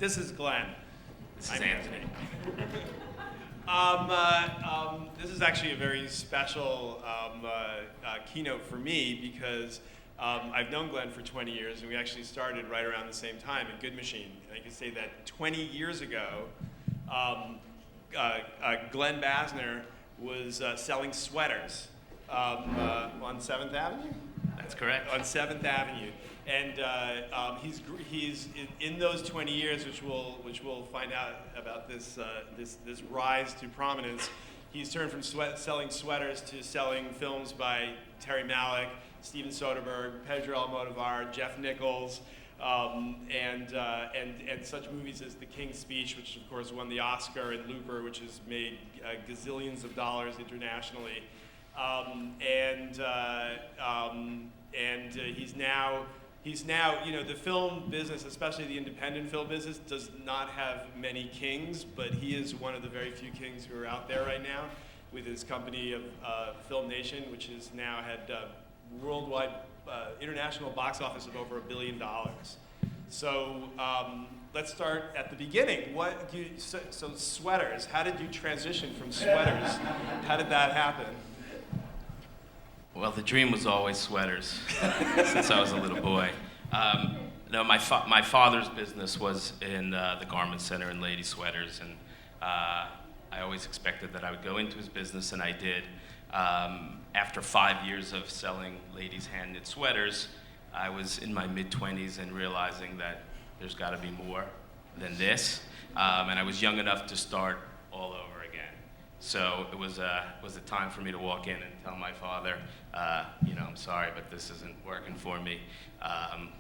This is Glenn. This is Anthony. This is actually a very special keynote for me because I've known Glenn for 20 years, and we actually started right around the same time at Good Machine. And I can say that 20 years ago, Glen Basner was selling sweaters on 7th Avenue? That's correct. On 7th Avenue. And he's in those 20 years, which we'll find out about this rise to prominence. He's turned from selling sweaters to selling films by Terry Malick, Steven Soderbergh, Pedro Almodóvar, Jeff Nichols, and such movies as The King's Speech, which of course won the Oscar, and Looper, which has made gazillions of dollars internationally. He's now, you know, the film business, especially the independent film business, does not have many kings, but he is one of the very few kings who are out there right now with his company of FilmNation, which has now had worldwide international box office of over $1 billion. So let's start at the beginning. So sweaters, how did you transition from sweaters? How did that happen? Well, the dream was always sweaters since I was a little boy. No, my father's business was in the garment center and lady sweaters, and I always expected that I would go into his business, and I did. After 5 years of selling ladies' hand-knit sweaters, I was in my mid-20s and realizing that there's got to be more than this, and I was young enough to start all over. So it was a time for me to walk in and tell my father, I'm sorry, but this isn't working for me,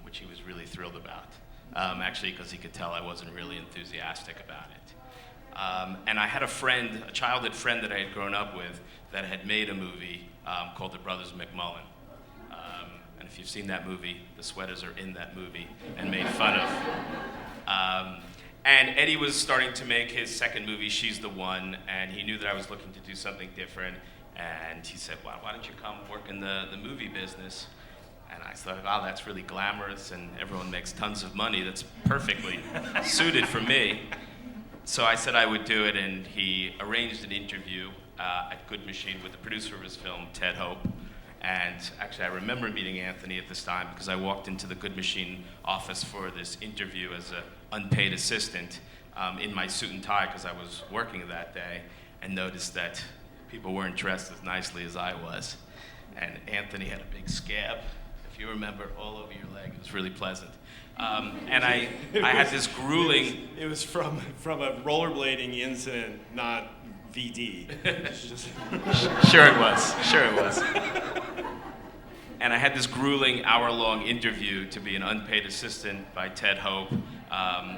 which he was really thrilled about, actually, because he could tell I wasn't really enthusiastic about it. And I had a childhood friend that I had grown up with that had made a movie called The Brothers McMullen. And if you've seen that movie, the sweaters are in that movie and made fun of. And Eddie was starting to make his second movie, She's the One, and he knew that I was looking to do something different. And he said, why don't you come work in the movie business? And I thought, wow, that's really glamorous, and everyone makes tons of money. That's perfectly suited for me. So I said I would do it, and he arranged an interview at Good Machine with the producer of his film, Ted Hope. And actually, I remember meeting Anthony at this time because I walked into the Good Machine office for this interview as an unpaid assistant in my suit and tie because I was working that day, and noticed that people weren't dressed as nicely as I was. And Anthony had a big scab, if you remember, all over your leg. It was really pleasant. And I had this grueling... It was from a rollerblading incident, not VD. Sure it was. And I had this grueling hour-long interview to be an unpaid assistant by Ted Hope,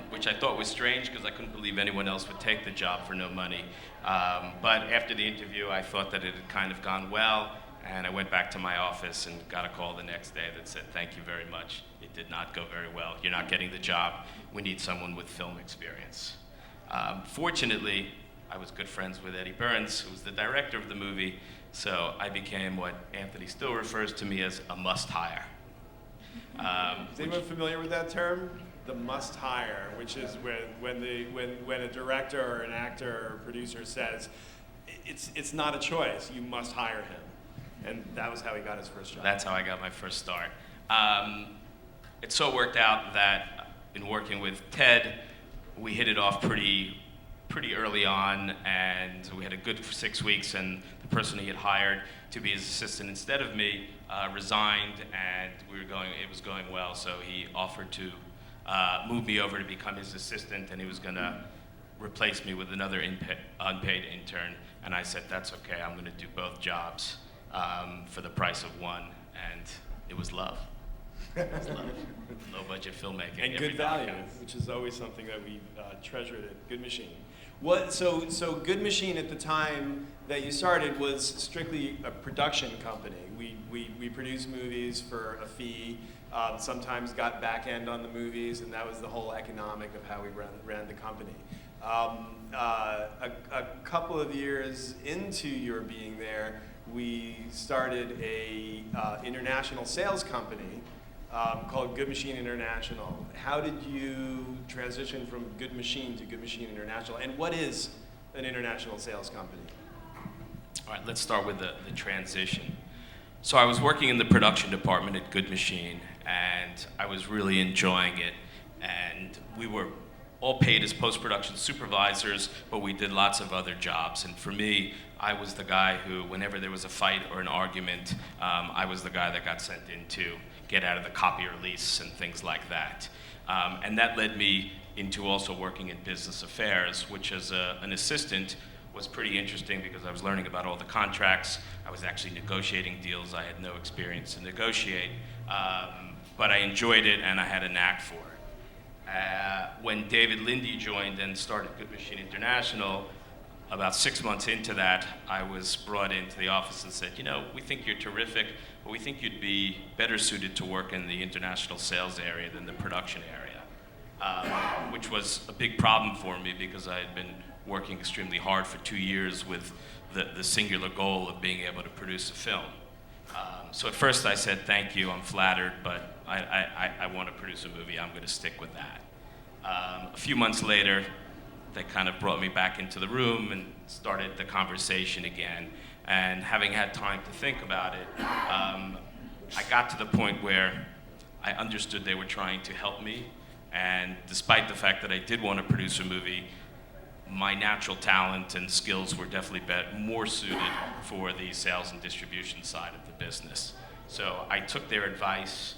which I thought was strange because I couldn't believe anyone else would take the job for no money. But after the interview, I thought that it had kind of gone well, and I went back to my office and got a call the next day that said, thank you very much. It did not go very well. You're not getting the job. We need someone with film experience. Fortunately, I was good friends with Eddie Burns, who was the director of the movie, so I became what Anthony still refers to me as a must-hire. Is anyone familiar with that term? The must-hire, which is when a director or an actor or producer says, it's not a choice, you must hire him. And that was how he got his first job. That's how I got my first start. It so worked out that in working with Ted, we hit it off pretty early on, and we had a good 6 weeks, and the person he had hired to be his assistant instead of me resigned, and it was going well, so he offered to move me over to become his assistant, and he was going to replace me with another unpaid intern, and I said, that's okay, I'm going to do both jobs for the price of one, and it was love. It was love. Low budget filmmaking. And good value, which is always something that we treasured at Good Machine. So Good Machine at the time that you started was strictly a production company. We produced movies for a fee, sometimes got back end on the movies, and that was the whole economic of how we ran the company. A couple of years into your being there, we started a international sales company called Good Machine International. How did you transition from Good Machine to Good Machine International? And what is an international sales company? All right, let's start with the transition. So I was working in the production department at Good Machine, and I was really enjoying it. And we were all paid as post-production supervisors, but we did lots of other jobs. And for me, I was the guy who, whenever there was a fight or an argument, I was the guy that got sent in to get out of the copy or lease and things like that. And that led me into also working in business affairs, which as an assistant was pretty interesting because I was learning about all the contracts. I was actually negotiating deals I had no experience to negotiate, but I enjoyed it and I had a knack for it. When David Lindy joined and started Good Machine International, about 6 months into that, I was brought into the office and said, you know, we think you're terrific, but we think you'd be better suited to work in the international sales area than the production area, which was a big problem for me because I had been working extremely hard for 2 years with the singular goal of being able to produce a film. So at first I said, thank you, I'm flattered, but I want to produce a movie, I'm going to stick with that. A few months later, they kind of brought me back into the room and started the conversation again. And having had time to think about it, I got to the point where I understood they were trying to help me. And despite the fact that I did want to produce a movie, my natural talent and skills were definitely more suited for the sales and distribution side of the business. So I took their advice,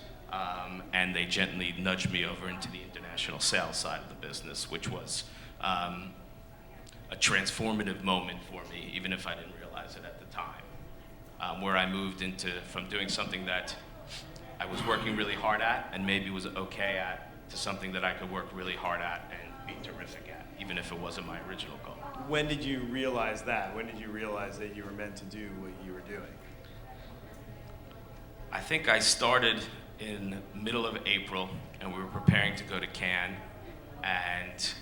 and they gently nudged me over into the international sales side of the business, which was a transformative moment for me, even if I didn't realize it at the time, where I moved from doing something that I was working really hard at and maybe was okay at, to something that I could work really hard at and be terrific at, even if it wasn't my original goal. When did you realize that? When did you realize that you were meant to do what you were doing? I think I started in middle of April, and we were preparing to go to Cannes, and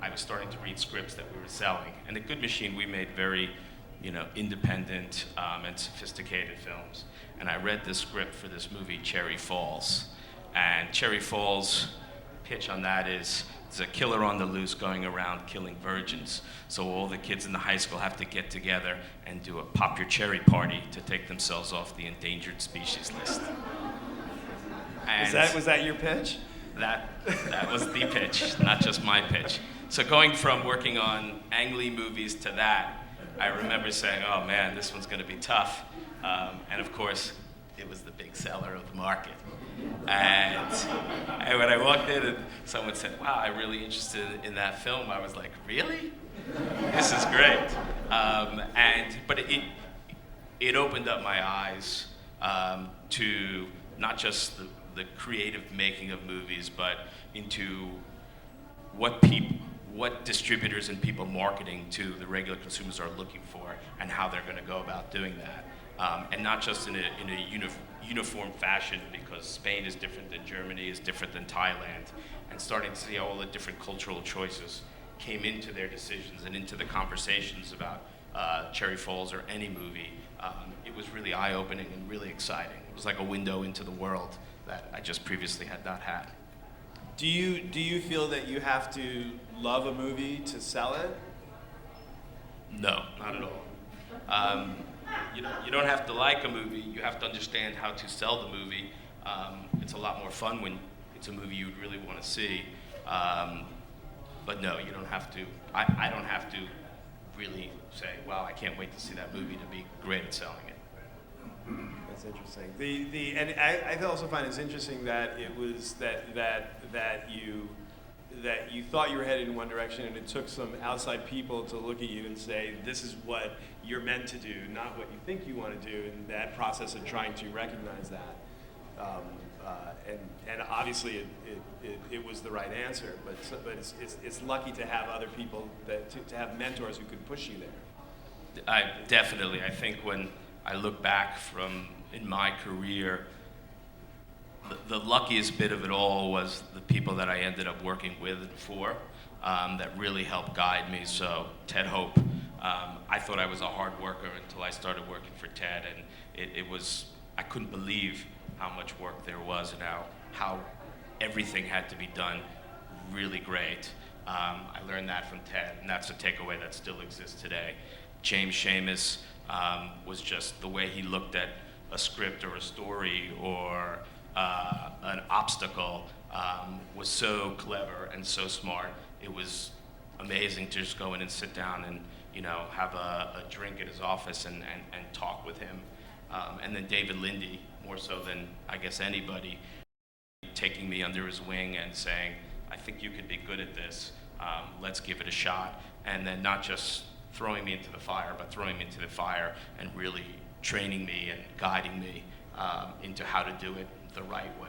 I was starting to read scripts that we were selling. And at Good Machine, we made very, independent and sophisticated films. And I read this script for this movie, Cherry Falls. And Cherry Falls' pitch on that is, there's a killer on the loose going around killing virgins. So all the kids in the high school have to get together and do a pop your cherry party to take themselves off the endangered species list. And was that your pitch? That was the pitch, not just my pitch. So going from working on Ang Lee movies to that, I remember saying, oh man, this one's gonna be tough. And of course, it was the big seller of the market. And when I walked in and someone said, wow, I'm really interested in that film, I was like, really? This is great. But it opened up my eyes to not just the creative making of movies, but into what distributors and people marketing to the regular consumers are looking for and how they're going to go about doing that. And not just in a uniform fashion, because Spain is different than Germany, is different than Thailand, and starting to see how all the different cultural choices came into their decisions and into the conversations about Cherry Falls or any movie. It was really eye-opening and really exciting. It was like a window into the world that I just previously had not had. Do you feel that you have to love a movie to sell it? No, not at all. You don't have to like a movie, you have to understand how to sell the movie. It's a lot more fun when it's a movie you would really want to see. But no, you don't have to. I don't have to really say, wow, I can't wait to see that movie to be great at selling it. That's interesting. And I also find it's interesting that it was that you thought you were headed in one direction, and it took some outside people to look at you and say, this is what you're meant to do, not what you think you want to do, and that process of trying to recognize that. And obviously it was the right answer, but it's lucky to have other people, to have mentors who could push you there. I think when I look back in my career, the luckiest bit of it all was the people that I ended up working with and for that really helped guide me. So Ted Hope, I thought I was a hard worker until I started working for Ted, and I couldn't believe how much work there was and how everything had to be done really great. I learned that from Ted, and that's a takeaway that still exists today. James Seamus was just the way he looked at a script or a story or an obstacle was so clever and so smart. It was amazing to just go in and sit down and have a drink at his office and talk with him. And then David Lindy, more so than I guess anybody, taking me under his wing and saying, I think you could be good at this, let's give it a shot. And then not just throwing me into the fire, but throwing me into the fire and really training me and guiding me into how to do it the right way.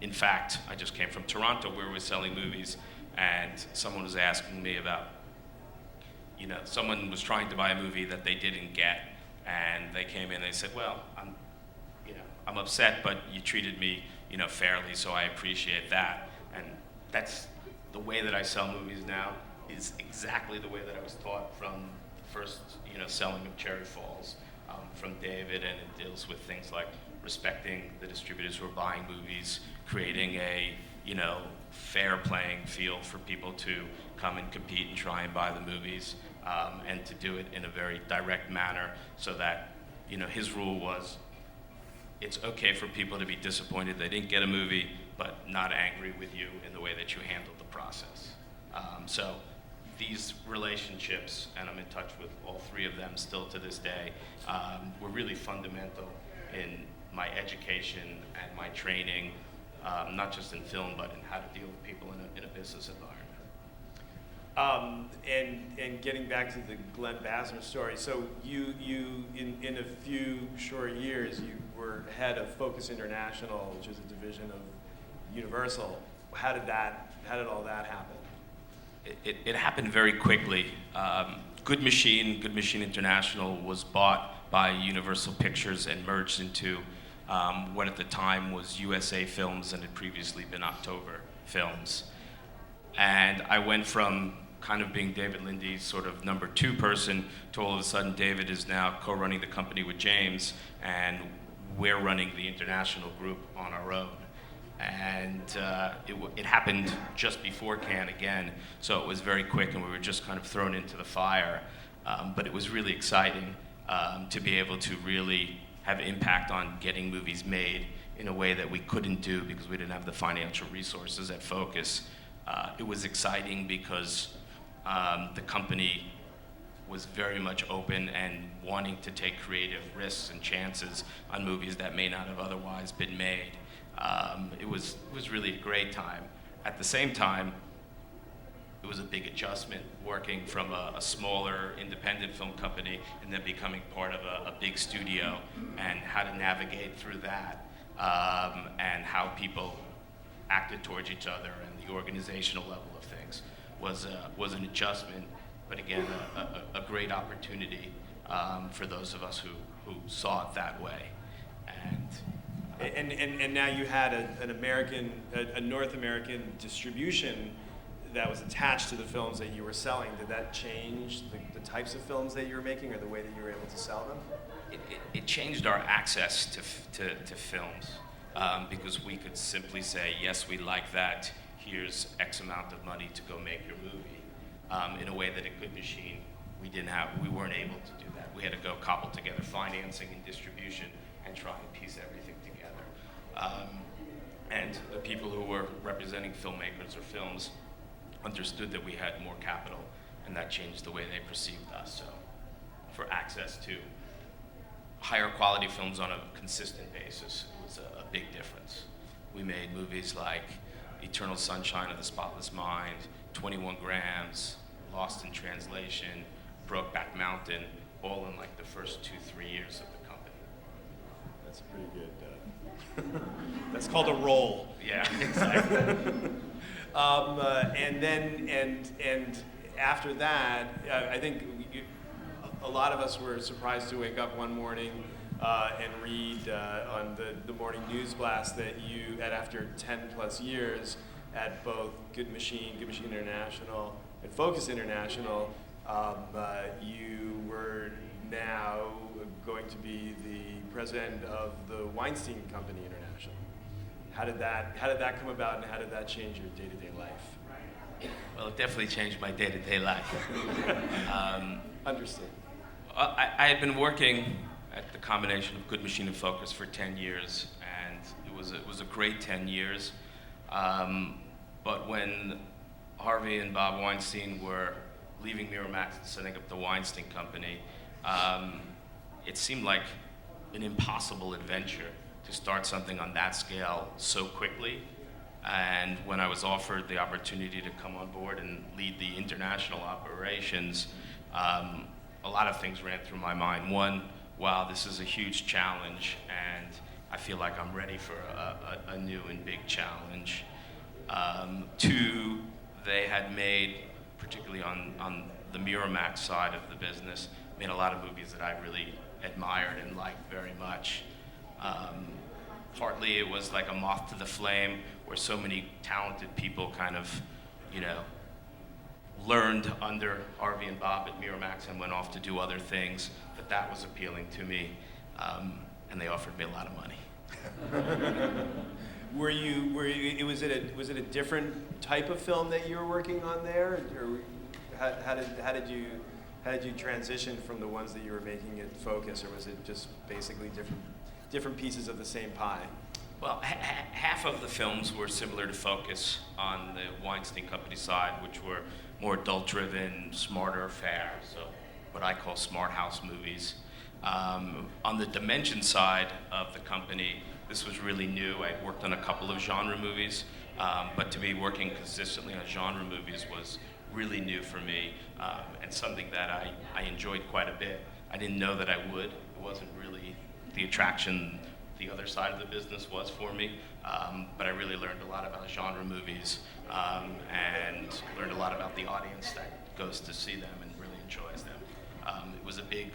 In fact, I just came from Toronto where we were selling movies, and someone was asking me about, someone was trying to buy a movie that they didn't get, and they came in and they said, well, I'm upset, but you treated me, fairly, so I appreciate that. And that's the way that I sell movies now, is exactly the way that I was taught from the first, selling of Cherry Falls, from David, and it deals with things like respecting the distributors who are buying movies, creating a, fair playing field for people to come and compete and try and buy the movies, and to do it in a very direct manner so that, his rule was, it's okay for people to be disappointed they didn't get a movie, but not angry with you in the way that you handled the process. So these relationships, and I'm in touch with all three of them still to this day, were really fundamental in my education and my training, not just in film, but in how to deal with people in a business environment. And getting back to the Glen Basner story, so you in a few short years, you were head of Focus International, which is a division of Universal. How did all that happen? It happened very quickly. Good Machine International was bought by Universal Pictures and merged into what at the time was USA Films and had previously been October Films. And I went from kind of being David Lindy's sort of number 2 person to all of a sudden David is now co-running the company with James, and we're running the international group on our own. And it happened just before Cannes again, so it was very quick and we were just kind of thrown into the fire. But it was really exciting to be able to really have impact on getting movies made in a way that we couldn't do because we didn't have the financial resources at Focus. It was exciting because the company was very much open and wanting to take creative risks and chances on movies that may not have otherwise been made. It was really a great time. At the same time, it was a big adjustment working from a smaller independent film company and then becoming part of a big studio, and how to navigate through that, and how people acted towards each other and the organizational level of things was an adjustment, but again, a great opportunity for those of us who saw it that way. And now you had a North American distribution that was attached to the films that you were selling. Did that change the types of films that you were making or the way that you were able to sell them? It changed our access to films, because we could simply say, yes, we like that, here's X amount of money to go make your movie. In a way that a Good Machine, we weren't able to do that. We had to go cobble together financing and distribution and try and piece everything together. And the people who were representing filmmakers or films understood that we had more capital, and that changed the way they perceived us. So for access to higher quality films on a consistent basis was a big difference. We made movies like Eternal Sunshine of the Spotless Mind, 21 Grams, Lost in Translation, Brokeback Mountain, all in like the first 2-3 years of the company. That's pretty good. That's called a roll. Yeah, exactly. And after that, I think a lot of us were surprised to wake up one morning and read on the morning news blast that you, after 10 plus years at both Good Machine International, and Focus International, you were now going to be the president of the Weinstein Company International. How did that come about, and how did that change your day-to-day life? Well, it definitely changed my day-to-day life. Understood. I had been working at the combination of Good Machine and Focus for 10 years, and it was a great 10 years. But when Harvey and Bob Weinstein were leaving Miramax and setting up the Weinstein Company, it seemed like an impossible adventure to start something on that scale so quickly. And when I was offered the opportunity to come on board and lead the international operations, a lot of things ran through my mind. One, wow, this is a huge challenge, and I feel like I'm ready for a new and big challenge. Two, they had made, particularly on the Miramax side of the business, made a lot of movies that I really admired and liked very much. Partly it was like a moth to the flame, where so many talented people kind of, learned under Harvey and Bob at Miramax and went off to do other things. That was appealing to me, and they offered me a lot of money. Was it a different type of film that you were working on there, or how did you transition from the ones that you were making at Focus, or was it just basically different pieces of the same pie? Well, half of the films were similar to Focus on the Weinstein Company side, which were more adult-driven, smarter fare, so what I call smart house movies. On the Dimension side of the company, this was really new. I worked on a couple of genre movies, but to be working consistently on genre movies was really new for me, and something that I enjoyed quite a bit. I didn't know that I would. It wasn't really the attraction the other side of the business was for me, but I really learned a lot about genre movies, and learned a lot about the audience that goes to see them and really enjoys them. It was a big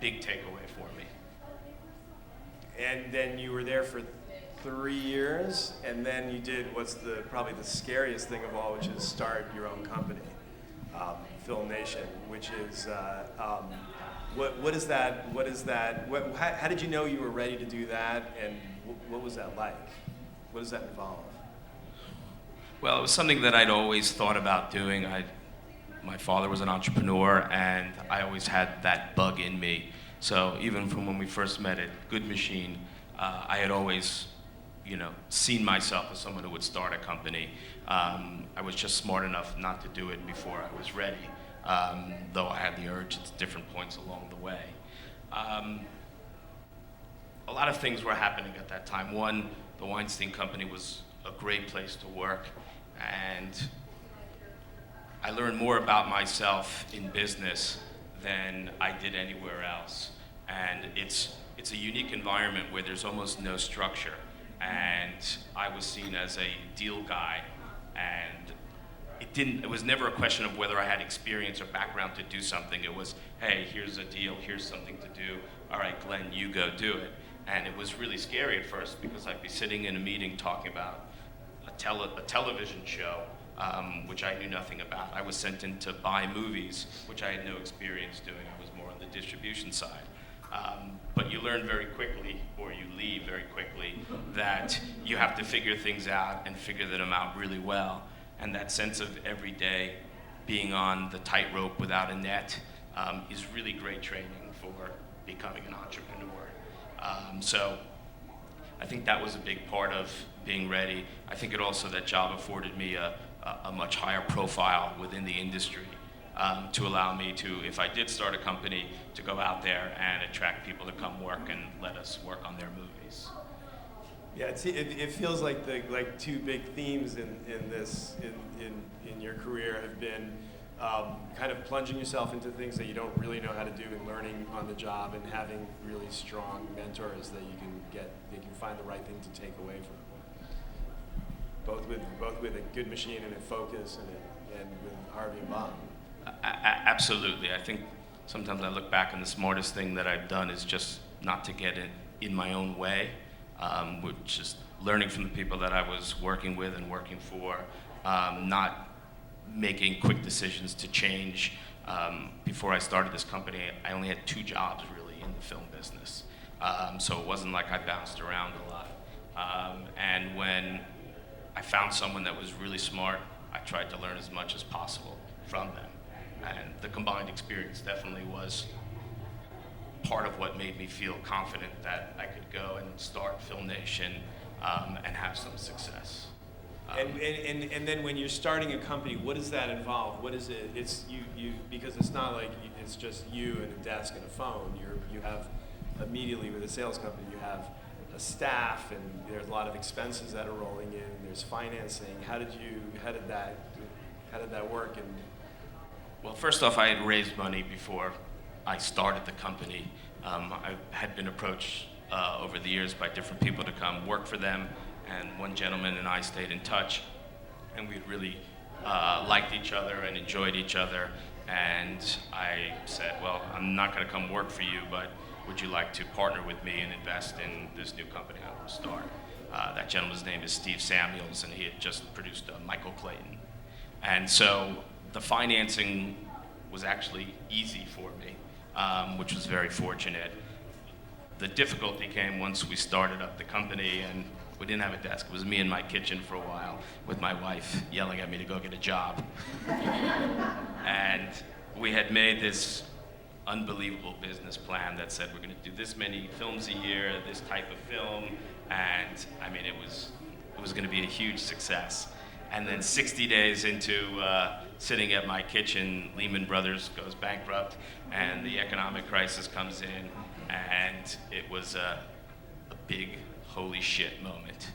takeaway for me. And then you were there for 3 years, and then you did what's probably the scariest thing of all, which is start your own company, FilmNation, which is what is that? How did you know you were ready to do that, and what was that like? What does that involve? Well, it was something that I'd always thought about doing. My father was an entrepreneur, and I always had that bug in me. So even from when we first met at Good Machine, I had always, seen myself as someone who would start a company. I was just smart enough not to do it before I was ready, though I had the urge at different points along the way. A lot of things were happening at that time. One, the Weinstein Company was a great place to work, and I learned more about myself in business than I did anywhere else. And it's a unique environment where there's almost no structure. And I was seen as a deal guy, and it was never a question of whether I had experience or background to do something. It was, hey, here's a deal, here's something to do. All right, Glenn, you go do it. And it was really scary at first, because I'd be sitting in a meeting talking about a television show, which I knew nothing about. I was sent in to buy movies, which I had no experience doing. I was more on the distribution side. But you learn very quickly, or you leave very quickly, that you have to figure things out and figure them out really well. And that sense of every day being on the tightrope without a net is really great training for becoming an entrepreneur. So I think that was a big part of being ready. I think that job afforded me a much higher profile within the industry, to allow me to, if I did start a company, to go out there and attract people to come work and let us work on their movies. Yeah, it feels like two big themes in your career have been kind of plunging yourself into things that you don't really know how to do and learning on the job, and having really strong mentors that you can find the right thing to take away from. Both with a Good Machine and a Focus, and with Harvey and Bob. Absolutely. I think sometimes I look back and the smartest thing that I've done is just not to get in my own way, which is learning from the people that I was working with and working for, not making quick decisions to change Before I started this company, I only had 2 jobs really in the film business. So it wasn't like I bounced around a lot. And when I found someone that was really smart, I tried to learn as much as possible from them. And the combined experience definitely was part of what made me feel confident that I could go and start FilmNation and have some success. And then when you're starting a company, what does that involve? What is it? It's you because it's not like it's just you and a desk and a phone. You have immediately with a sales company, you have a staff, and there's a lot of expenses that are rolling in. There's financing. How did that work? And well, first off, I had raised money before I started the company. I had been approached over the years by different people to come work for them, and one gentleman and I stayed in touch, and we really liked each other and enjoyed each other. And I said, well, I'm not going to come work for you, but would you like to partner with me and invest in this new company I want to start? That gentleman's name is Steve Samuels, and he had just produced Michael Clayton. And so the financing was actually easy for me, which was very fortunate. The difficulty came once we started up the company, and we didn't have a desk. It was me in my kitchen for a while with my wife yelling at me to go get a job. And we had made this unbelievable business plan that said we're going to do this many films a year, this type of film, and I mean it was going to be a huge success. And then 60 days into sitting at my kitchen, Lehman Brothers goes bankrupt, and the economic crisis comes in, and it was a big holy shit moment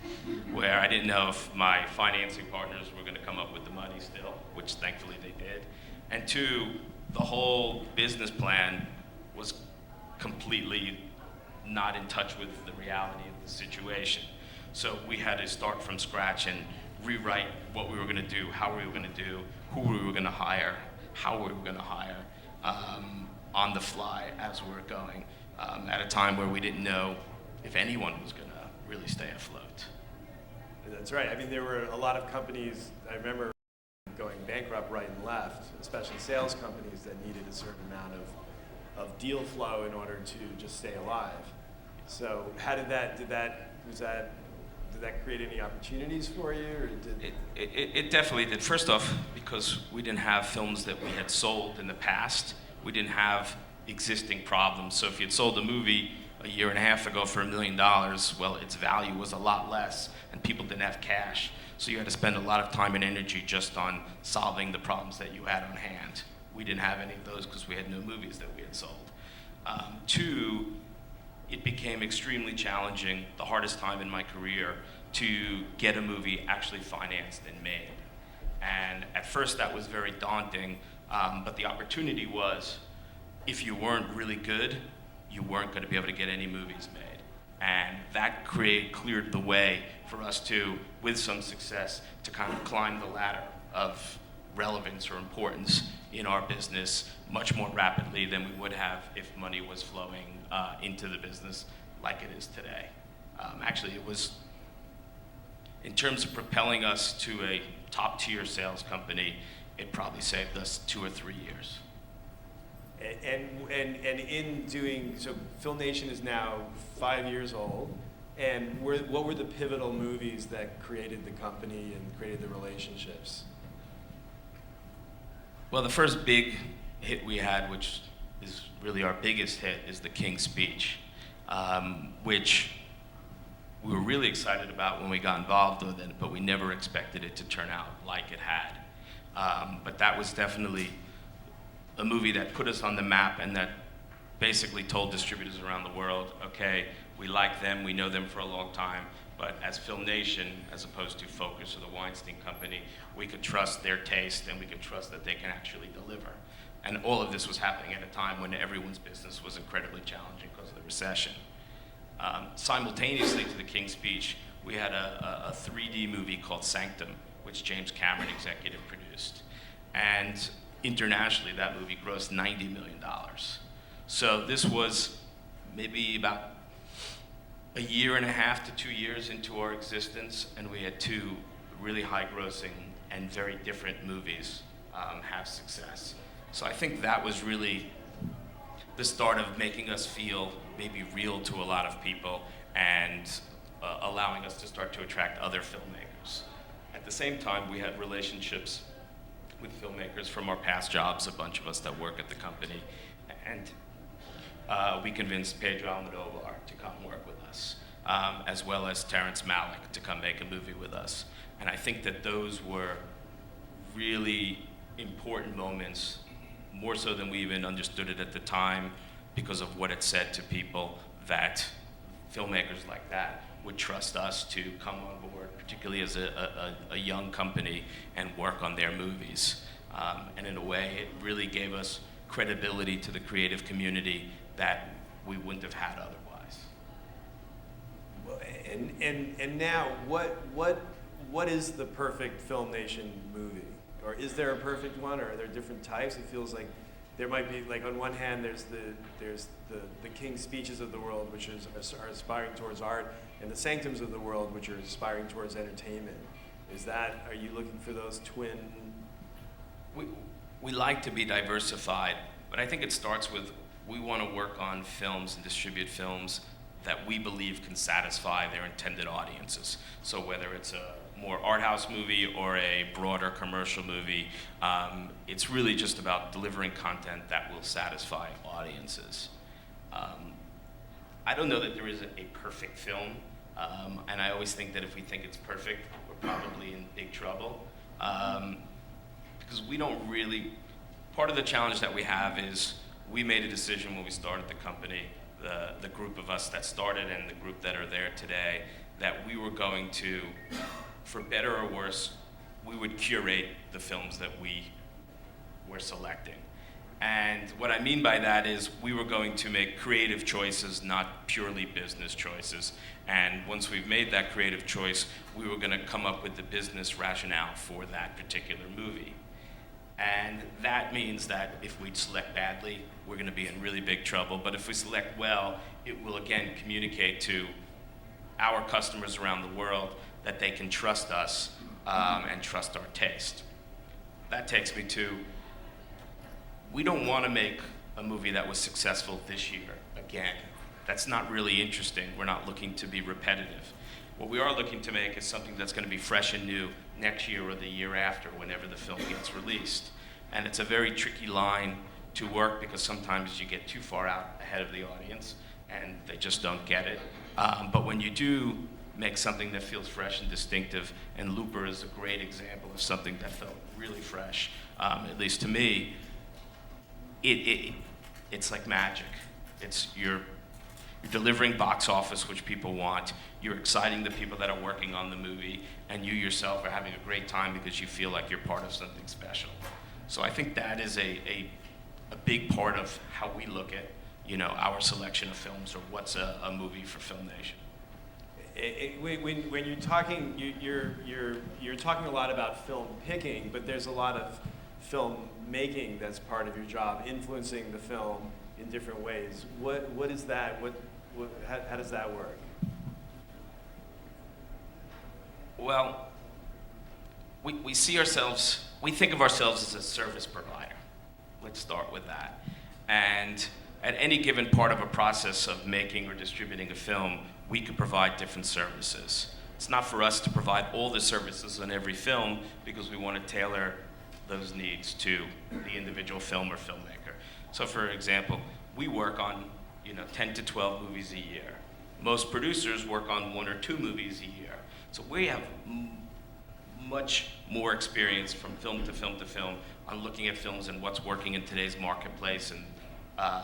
where I didn't know if my financing partners were going to come up with the money still, which thankfully they did. And 2, the whole business plan was completely not in touch with the reality of the situation. So we had to start from scratch and rewrite what we were going to do, how we were going to do, who we were going to hire, how we were going to hire, on the fly as we were going, at a time where we didn't know if anyone was going to really stay afloat. that's right. I mean, there were a lot of companies, I remember going bankrupt right and left, especially sales companies that needed a certain amount of deal flow in order to just stay alive. So how did that create any opportunities for you? Or did it definitely did. First off, because we didn't have films that we had sold in the past, we didn't have existing problems. So if you had sold a movie a year and a half ago for $1 million, well, its value was a lot less, and people didn't have cash. So you had to spend a lot of time and energy just on solving the problems that you had on hand. We didn't have any of those because we had no movies that we had sold. 2, it became extremely challenging, the hardest time in my career, to get a movie actually financed and made. And at first that was very daunting, but the opportunity was, if you weren't really good, you weren't going to be able to get any movies made. And that cleared the way for us to, with some success, to kind of climb the ladder of relevance or importance in our business much more rapidly than we would have if money was flowing into the business like it is today. Actually, it was, in terms of propelling us to a top-tier sales company, it probably saved us 2 or 3 years. And in doing, so FilmNation is now 5 years old, and what were the pivotal movies that created the company and created the relationships? Well, the first big hit we had, which is really our biggest hit, is The King's Speech, which we were really excited about when we got involved with it, but we never expected it to turn out like it had. But that was definitely a movie that put us on the map and that basically told distributors around the world, okay, we like them, we know them for a long time, but as FilmNation, as opposed to Focus or the Weinstein Company, we could trust their taste and we could trust that they can actually deliver. And all of this was happening at a time when everyone's business was incredibly challenging because of the recession. Simultaneously to The King's Speech, we had a 3D movie called Sanctum, which James Cameron executive produced. And internationally, that movie grossed $90 million. So this was maybe about a year and a half to 2 years into our existence, and we had 2 really high-grossing and very different movies have success. So I think that was really the start of making us feel maybe real to a lot of people and allowing us to start to attract other filmmakers. At the same time, we had relationships with filmmakers from our past jobs, a bunch of us that work at the company, and we convinced Pedro Almodóvar to come work with us, as well as Terrence Malick to come make a movie with us. And I think that those were really important moments, more so than we even understood it at the time, because of what it said to people, that filmmakers like that would trust us to come on board, particularly as a young company, and work on their movies. And in a way, it really gave us credibility to the creative community that we wouldn't have had otherwise. Well, and now, what is the perfect FilmNation movie? Or is there a perfect one, or are there different types? It feels like there might be, like, on one hand, there's the King's Speeches of the world, which are aspiring towards art, and the Sanctums of the world, which are aspiring towards entertainment. Are you looking for those twin? We like to be diversified, but I think it starts with, we want to work on films and distribute films that we believe can satisfy their intended audiences. So whether it's a more art house movie or a broader commercial movie, it's really just about delivering content that will satisfy audiences. I don't know that there is a perfect film, and I always think that if we think it's perfect, we're probably in big trouble. Because we don't really, part of the challenge that we have is, we made a decision when we started the company, the group of us that started and the group that are there today, that we were going to, for better or worse, we would curate the films that we were selecting. And what I mean by that is, we were going to make creative choices, not purely business choices. And once we've made that creative choice, we were going to come up with the business rationale for that particular movie. And that means that if we select badly, we're going to be in really big trouble. But if we select well, it will again communicate to our customers around the world that they can trust us and trust our taste. That takes me to, we don't want to make a movie that was successful this year again. That's not really interesting. We're not looking to be repetitive. What we are looking to make is something that's going to be fresh and new next year or the year after, whenever the film gets released. And it's a very tricky line to work, because sometimes you get too far out ahead of the audience and they just don't get it. But when you do make something that feels fresh and distinctive, and Looper is a great example of something that felt really fresh, at least to me, it's like magic. You're delivering box office, which people want. You're exciting the people that are working on the movie, and you yourself are having a great time because you feel like you're part of something special. So I think that is a big part of how we look at, our selection of films, or what's a movie for FilmNation. When you're talking, you're talking a lot about film picking, but there's a lot of film making that's part of your job, influencing the film in different ways. What is that? How does that work? Well, we think of ourselves as a service provider. Let's start with that. And at any given part of a process of making or distributing a film, we could provide different services. It's not for us to provide all the services on every film, because we want to tailor those needs to the individual film or filmmaker. So for example, we work on 10 to 12 movies a year. Most producers work on 1 or 2 movies a year. So we have much more experience from film to film to film on looking at films and what's working in today's marketplace and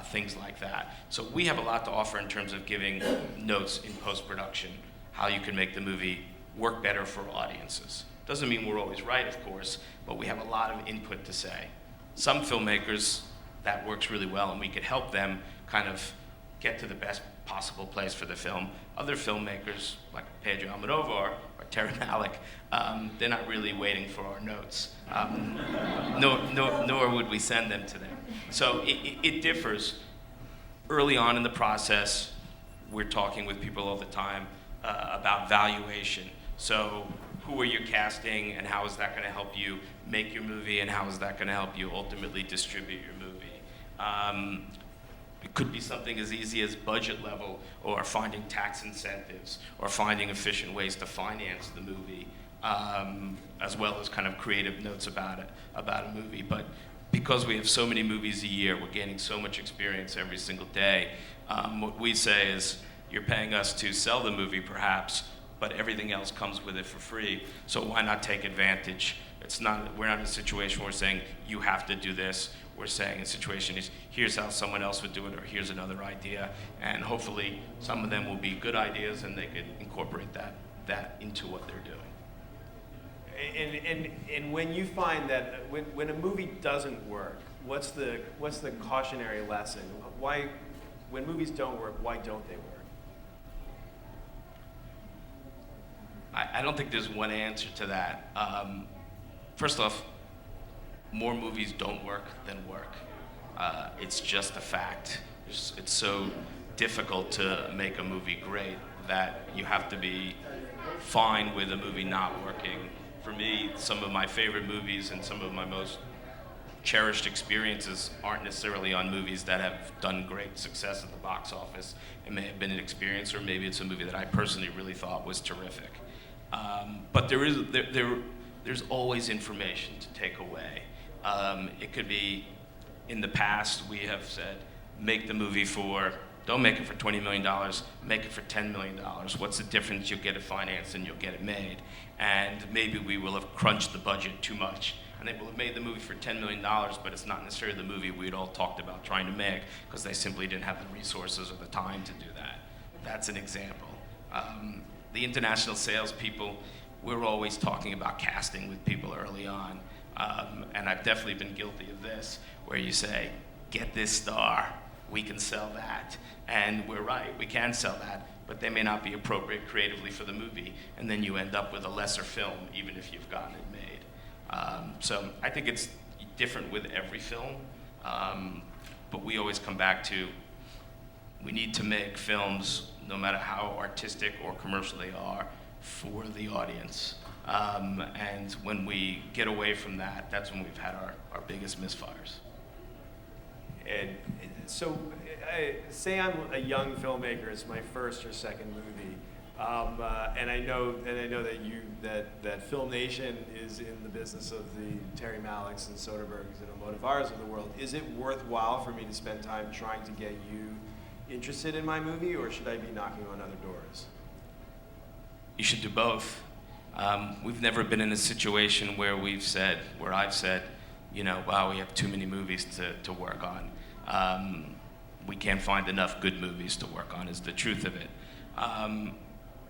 things like that. So we have a lot to offer in terms of giving notes in post-production, how you can make the movie work better for audiences. Doesn't mean we're always right, of course, but we have a lot of input to say. Some filmmakers, that works really well, and we could help them kind of get to the best possible place for the film. Other filmmakers, like Pedro Almodóvar or Terrence Malick, they're not really waiting for our notes, nor would we send them to them. So it differs. Early on in the process, we're talking with people all the time about valuation. So who are you casting, and how is that going to help you make your movie, and how is that going to help you ultimately distribute your movie. It could be something as easy as budget level, or finding tax incentives, or finding efficient ways to finance the movie, as well as kind of creative notes about a movie. But because we have so many movies a year, we're gaining so much experience every single day. What we say is, you're paying us to sell the movie perhaps, but everything else comes with it for free. So why not take advantage? We're not in a situation where we're saying, you have to do this. We're saying a situation is, here's how someone else would do it, or here's another idea. And hopefully some of them will be good ideas and they could incorporate that into what they're doing. And when you find that when a movie doesn't work, what's the cautionary lesson? Why, when movies don't work, why don't they work? I don't think there's one answer to that. First off, more movies don't work than work. It's just a fact. It's so difficult to make a movie great that you have to be fine with a movie not working. For me, some of my favorite movies and some of my most cherished experiences aren't necessarily on movies that have done great success at the box office. It may have been an experience, or maybe it's a movie that I personally really thought was terrific. But there's always information to take away. It could be, in the past, we have said, make the movie don't make it for $20 million, make it for $10 million. What's the difference? You'll get it financed and you'll get it made. And maybe we will have crunched the budget too much, and they will have made the movie for $10 million, but it's not necessarily the movie we'd all talked about trying to make, because they simply didn't have the resources or the time to do that. That's an example. The international salespeople, we're always talking about casting with people early on. And I've definitely been guilty of this, where you say, get this star, we can sell that. And we're right, we can sell that, but they may not be appropriate creatively for the movie, and then you end up with a lesser film, even if you've gotten it made. So I think it's different with every film, but we always come back to, we need to make films, no matter how artistic or commercial they are, for the audience. And when we get away from that, that's when we've had our biggest misfires. And so, say I'm a young filmmaker, it's my first or second movie, and I know that FilmNation is in the business of the Terry Malicks and Soderberghs and Almodóvars of the world. Is it worthwhile for me to spend time trying to get you interested in my movie, or should I be knocking on other doors? You should do both. We've never been in a situation where I've said, wow, we have too many movies to work on. We can't find enough good movies to work on, is the truth of it.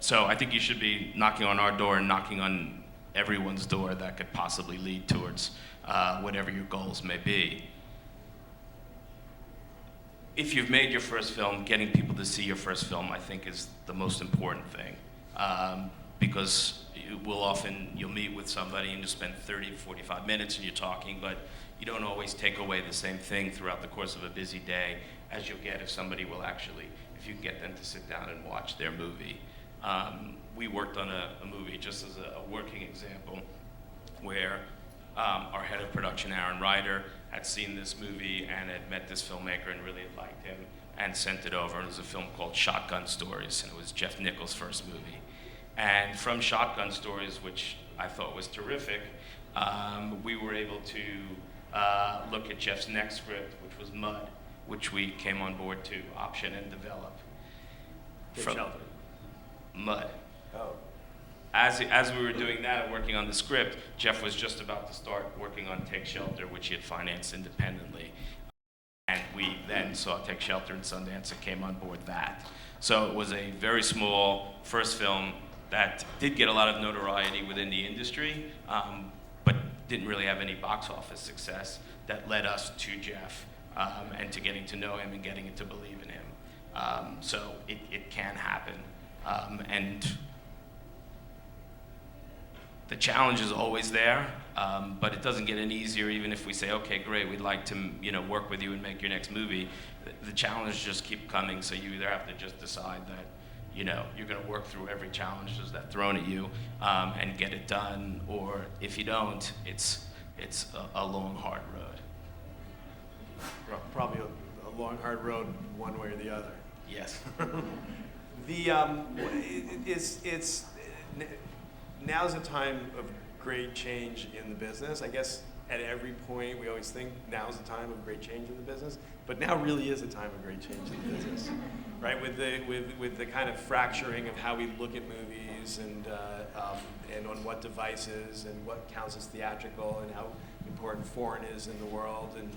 So I think you should be knocking on our door and knocking on everyone's door that could possibly lead towards whatever your goals may be. If you've made your first film, getting people to see your first film, I think, is the most important thing. Because you'll meet with somebody and you spend 30 to 45 minutes and you're talking, but you don't always take away the same thing throughout the course of a busy day as you'll get if somebody will if you can get them to sit down and watch their movie. We worked on a movie, just as a working example, where our head of production, Aaron Ryder, had seen this movie and had met this filmmaker and really had liked him and sent it over. It was a film called Shotgun Stories, and it was Jeff Nichols' first movie. And from Shotgun Stories, which I thought was terrific, we were able to look at Jeff's next script, which was Mud, which we came on board to option and develop. Take Shelter. Mud. Oh. As we were doing that and working on the script, Jeff was just about to start working on Take Shelter, which he had financed independently. And we then saw Take Shelter in Sundance and came on board that. So it was a very small first film that did get a lot of notoriety within the industry, but didn't really have any box office success, that led us to Jeff and to getting to know him and getting to believe in him. So it can happen. And the challenge is always there, but it doesn't get any easier even if we say, okay, great, we'd like to work with you and make your next movie. The challenges just keep coming, so you either have to just decide that you're going to work through every challenge that's thrown at you and get it done. Or if you don't, it's a long, hard road. Probably a long, hard road, one way or the other. Yes. Now's a time of great change in the business. I guess at every point we always think now's a time of great change in the business, but now really is a time of great change in the business, right? With the kind of fracturing of how we look at movies and on what devices and what counts as theatrical and how important foreign is in the world and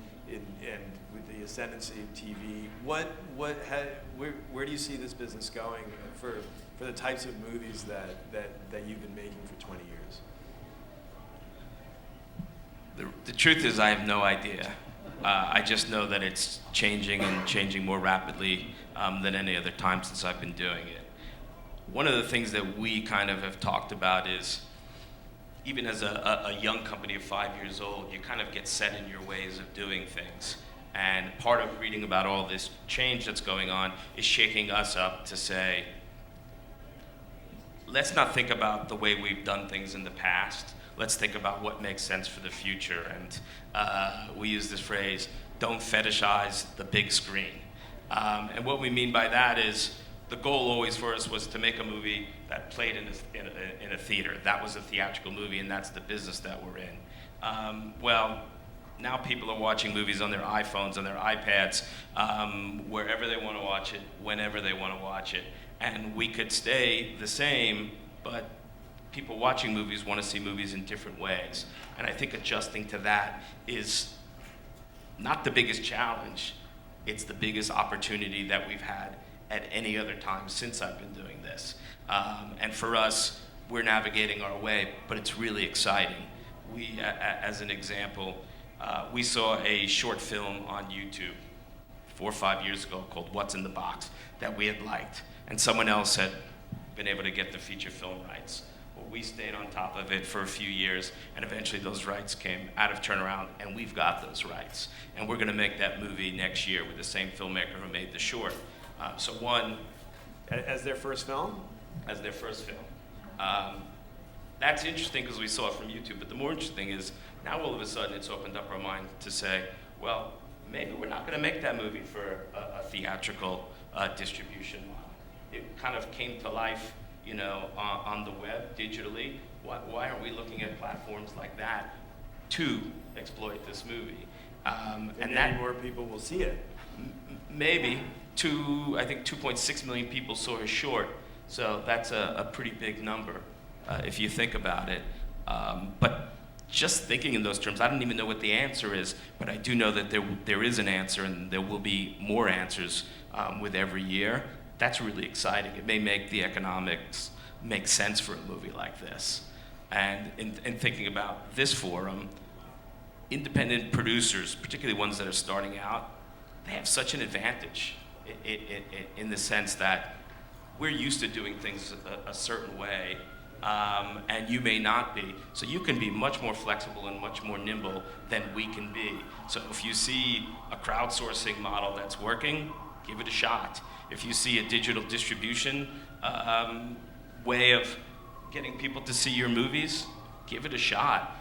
with the ascendancy of TV. Where do you see this business going for the types of movies that you've been making for 20 years? The truth is, I have no idea. I just know that it's changing and changing more rapidly than any other time since I've been doing it. One of the things that we kind of have talked about is, even as a young company of 5 years old, you kind of get set in your ways of doing things. And part of reading about all this change that's going on is shaking us up to say, let's not think about the way we've done things in the past. Let's think about what makes sense for the future. And we use this phrase, don't fetishize the big screen. And what we mean by that is, the goal always for us was to make a movie that played in a theater. That was a theatrical movie, and that's the business that we're in. Well, now people are watching movies on their iPhones, on their iPads, wherever they want to watch it, whenever they want to watch it. And we could stay the same, but people watching movies want to see movies in different ways. And I think adjusting to that is not the biggest challenge. It's the biggest opportunity that we've had at any other time since I've been doing this. And for us, we're navigating our way, but it's really exciting. We, as an example, we saw a short film on YouTube 4 or 5 years ago called What's in the Box that we had liked, and someone else had been able to get the feature film rights. Well, we stayed on top of it for a few years, and eventually those rights came out of turnaround, and we've got those rights. And we're gonna make that movie next year with the same filmmaker who made the short. So one, as their first film? As their first film. That's interesting because we saw it from YouTube, but the more interesting is now all of a sudden it's opened up our mind to say, well, maybe we're not going to make that movie for a theatrical distribution model. It kind of came to life, on the web, digitally. Why aren't we looking at platforms like that to exploit this movie? And that more people will see it. Maybe. I think 2.6 million people saw his short, so that's a pretty big number if you think about it. But just thinking in those terms, I don't even know what the answer is, but I do know that there is an answer, and there will be more answers with every year. That's really exciting. It may make the economics make sense for a movie like this. And in thinking about this forum, independent producers, particularly ones that are starting out, they have such an advantage in the sense that we're used to doing things a certain way, and you may not be. So you can be much more flexible and much more nimble than we can be. So if you see a crowdsourcing model that's working, give it a shot. If you see a digital distribution way of getting people to see your movies, give it a shot.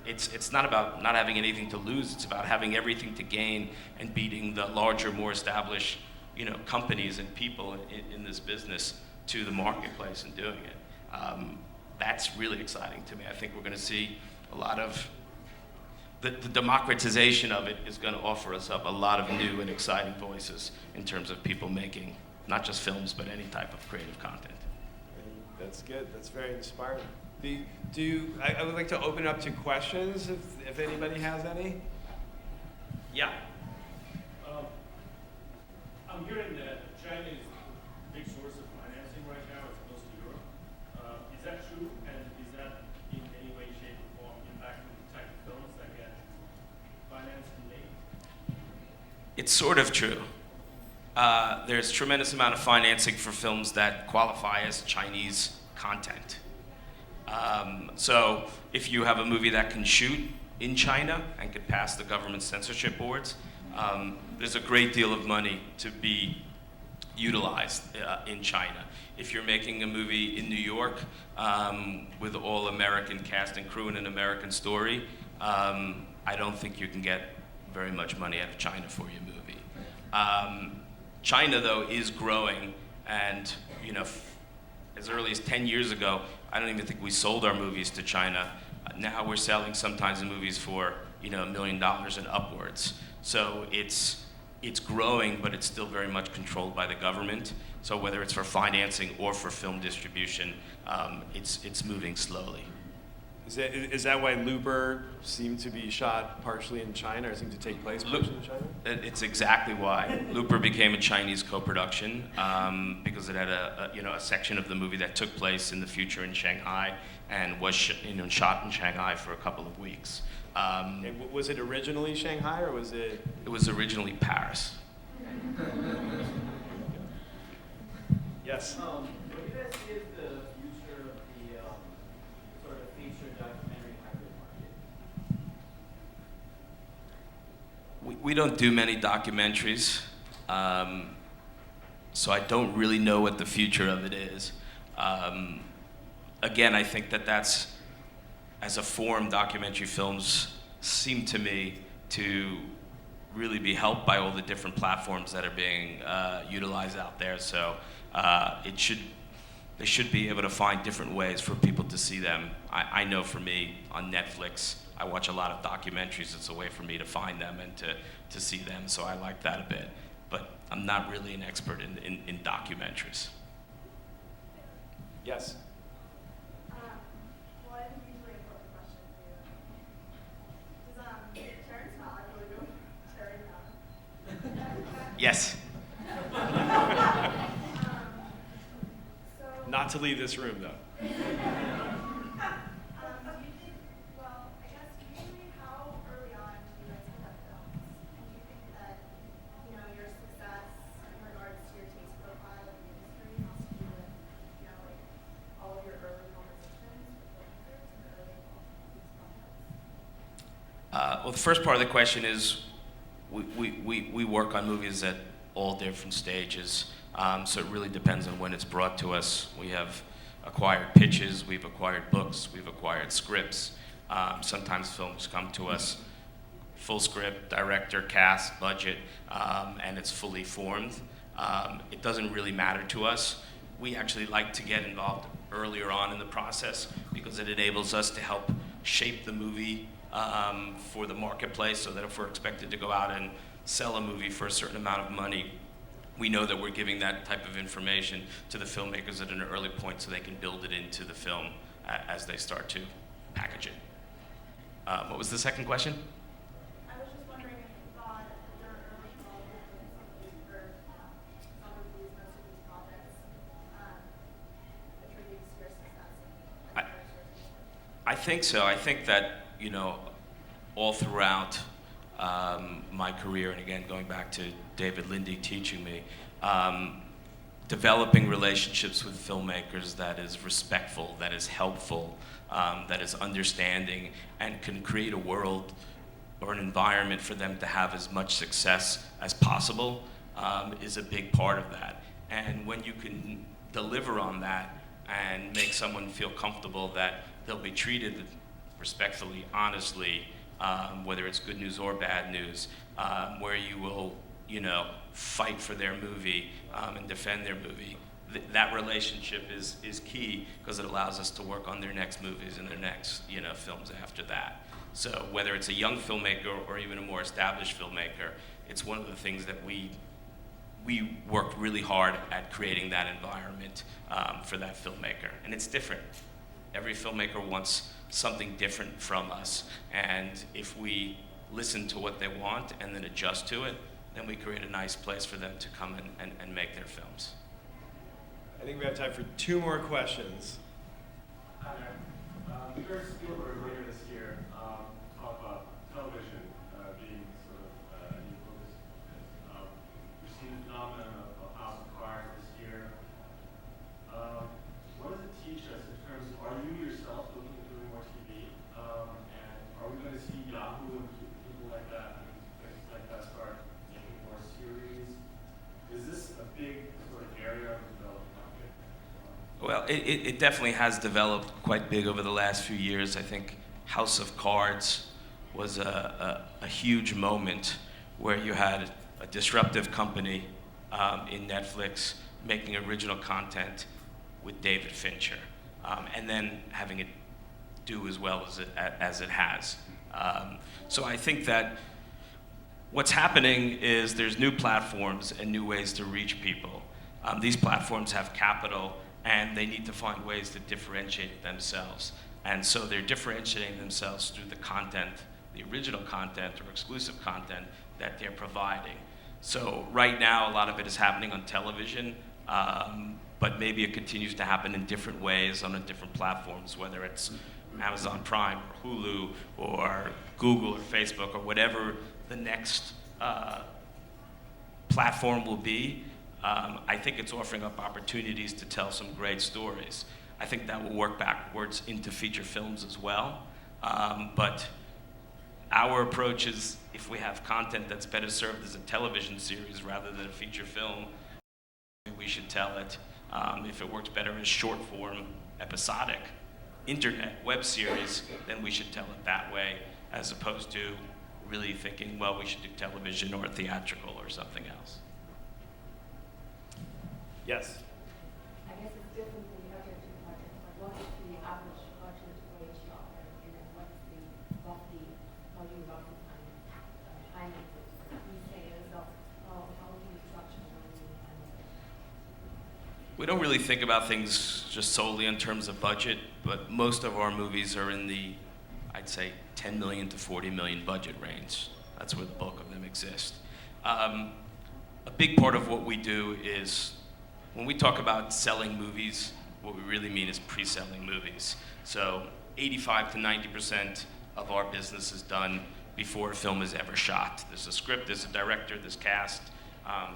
It's not about not having anything to lose. It's about having everything to gain and beating the larger, more established, companies and people in this business to the marketplace and doing it. That's really exciting to me. I think we're going to see a lot of the democratization of it is going to offer us up a lot of new and exciting voices in terms of people making not just films but any type of creative content. That's good. That's very inspiring. I would like to open up to questions if anybody has any. Yeah. I'm hearing that China is a big source of financing right now as opposed to Europe. Is that true? And is that in any way, shape, or form impacting the type of films that get financed and made? It's sort of true. There's tremendous amount of financing for films that qualify as Chinese content. So if you have a movie that can shoot in China and could pass the government censorship boards, there's a great deal of money to be utilized in China. If you're making a movie in New York with all American cast and crew and an American story, I don't think you can get very much money out of China for your movie. China, though, is growing, and as early as 10 years ago, I don't even think we sold our movies to China. Now we're selling sometimes the movies for $1 million and upwards. So it's growing, but it's still very much controlled by the government. So whether it's for financing or for film distribution, it's moving slowly. Is that why Looper seemed to be shot partially in China, or seemed to take place partially in China? It's exactly why. Looper became a Chinese co-production because it had a section of the movie that took place in the future in Shanghai and was shot in Shanghai for a couple of weeks. Was it originally Shanghai, or was it? It was originally Paris. Yes. What do you guys see as the future of the sort of feature documentary hybrid market? We don't do many documentaries, so I don't really know what the future of it is. Again, I think that's, as a form, documentary films seem to me to really be helped by all the different platforms that are being utilized out there. So they should be able to find different ways for people to see them. I know for me, on Netflix, I watch a lot of documentaries. It's a way for me to find them and to see them, so I like that a bit. But I'm not really an expert in documentaries. Yes. Well, I have a usually important question for you. Does Terrence Malick really go Terry Malick? Yes. Not to leave this room, though. Do you think, well, I guess usually how early on do you guys put up films? And do you think that, your success in regards to your taste profile in the industry has to do with, like all of your early conversations with filmmakers and early involvement in these projects? Well, the first part of the question is we work on movies at all different stages. So it really depends on when it's brought to us. We have acquired pitches, we've acquired books, we've acquired scripts. Sometimes films come to us, full script, director, cast, budget, and it's fully formed. It doesn't really matter to us. We actually like to get involved earlier on in the process because it enables us to help shape the movie for the marketplace, so that if we're expected to go out and sell a movie for a certain amount of money, we know that we're giving that type of information to the filmmakers at an early point so they can build it into the film as they start to package it. What was the second question? I was just wondering if you thought that your early involvement with some of these, or some of these, most of these projects, attributes to your success in I think so. I think that, all throughout my career, and again, going back to David Lindy teaching me, developing relationships with filmmakers that is respectful, that is helpful, that is understanding, and can create a world or an environment for them to have as much success as possible is a big part of that. And when you can deliver on that and make someone feel comfortable that they'll be treated respectfully, honestly, whether it's good news or bad news, where you will, fight for their movie and defend their movie. That relationship is key because it allows us to work on their next movies and their next, films after that. So whether it's a young filmmaker or even a more established filmmaker, it's one of the things that we work really hard at creating that environment for that filmmaker. And it's different. Every filmmaker wants something different from us, and if we listen to what they want and then adjust to it, then we create a nice place for them to come and make their films. I think we have time for 2 more questions. Hi there. We heard Spielberg later this year talk about television being sort of a new focus. We've seen the phenomenon of House of Cards this year. What does it teach us in terms of, are you yourself looking at doing more TV? And are we going to see Yahoo and people like that, and places like that, start making more series? Is this a big sort it definitely has developed quite big over the last few years. I think House of Cards was a huge moment where you had a disruptive company in Netflix making original content with David Fincher, and then having it do as well as it has. So I think that what's happening is there's new platforms and new ways to reach people. These platforms have capital, and they need to find ways to differentiate themselves. And so they're differentiating themselves through the content, the original content or exclusive content that they're providing. So right now, a lot of it is happening on television, but maybe it continues to happen in different ways on different platforms, whether it's Amazon Prime or Hulu or Google or Facebook or whatever the next platform will be. I think it's offering up opportunities to tell some great stories. I think that will work backwards into feature films as well. But our approach is, if we have content that's better served as a television series rather than a feature film, we should tell it. If it works better as short form, episodic, internet, web series, then we should tell it that way, as opposed to really thinking, well, we should do television or theatrical or something else. Yes. I guess it's different when you have your two projects, but what is the average budget for each genre, and then what's the roughly, how do you roughly finance it? Resales of, how do you structure money? We don't really think about things just solely in terms of budget, but most of our movies are in the, I'd say, 10 million to 40 million budget range. That's where the bulk of them exist. A big part of what we do is, when we talk about selling movies, what we really mean is pre-selling movies. So 85 to 90% of our business is done before a film is ever shot. There's a script, there's a director, there's cast,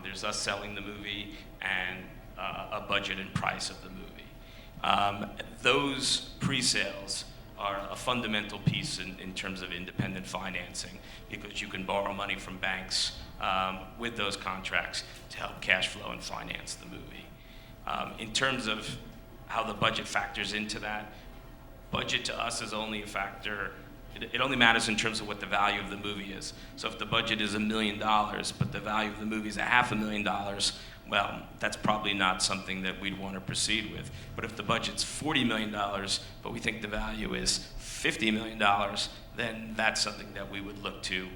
there's us selling the movie, and a budget and price of the movie. Those pre-sales are a fundamental piece in terms of independent financing, because you can borrow money from banks with those contracts to help cash flow and finance the movie. In terms of how the budget factors into that, budget to us is only a factor. It only matters in terms of what the value of the movie is. So if the budget is $1 million, but the value of the movie is $500,000, well, that's probably not something that we'd want to proceed with. But if the budget's $40 million, but we think the value is $50 million, then that's something that we would look to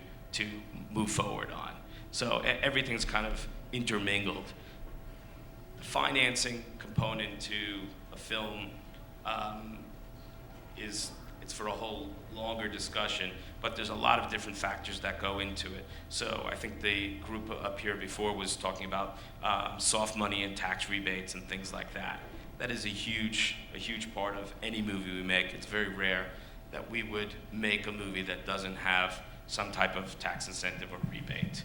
move forward on. So everything's kind of intermingled. The financing component to a film it's for a whole longer discussion, but there's a lot of different factors that go into it. So I think the group up here before was talking about soft money and tax rebates and things like that. That is a huge part of any movie we make. It's very rare that we would make a movie that doesn't have some type of tax incentive or rebate.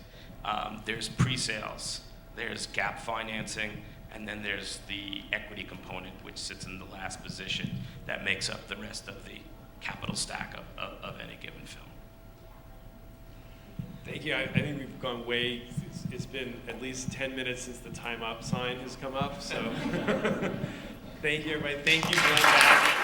There's pre-sales, there's gap financing, and then there's the equity component, which sits in the last position that makes up the rest of the capital stack of any given film. Thank you. I think we've gone way, it's been at least 10 minutes since the time up sign has come up, so thank you, everybody. Thank you, Glenn Basner.